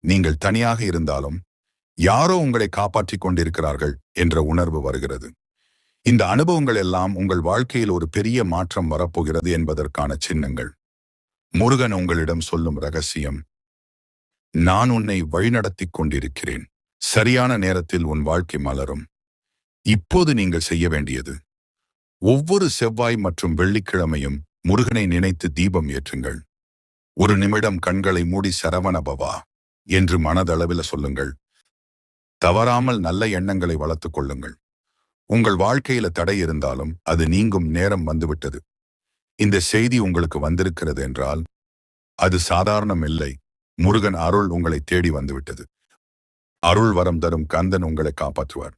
நீங்கள் தனியாக இருந்தாலும் யாரோ உங்களை காப்பாற்றிக் கொண்டிருக்கிறார்கள் என்ற உணர்வு வருகிறது. இந்த அனுபவங்கள் எல்லாம் உங்கள் வாழ்க்கையில் ஒரு பெரிய மாற்றம் வரப்போகிறது என்பதற்கான சின்னங்கள். முருகன் உங்களிடம் சொல்லும் ரகசியம்: நான் உன்னை வழிநடத்திக் கொண்டிருக்கிறேன். சரியான நேரத்தில் உன் வாழ்க்கை மலரும். இப்போது நீங்கள் செய்ய வேண்டியது, ஒவ்வொரு செவ்வாய் மற்றும் வெள்ளிக்கிழமையும் முருகனை நினைத்து தீபம் ஏற்றுங்கள். ஒரு நிமிடம் கண்களை மூடி சரவண பவா என்று மனதளவில் சொல்லுங்கள். தவறாமல் நல்ல எண்ணங்களை வளர்த்துக் கொள்ளுங்கள். உங்கள் வாழ்க்கையில தடை இருந்தாலும் அது நீங்கும் நேரம் வந்துவிட்டது. இந்த செய்தி உங்களுக்கு வந்திருக்கிறது என்றால் அது சாதாரணம் இல்லை. முருகன் அருள் உங்களை தேடி வந்துவிட்டது. அருள் வரம் தரும் கந்தன் உங்களை காப்பாற்றுவார்.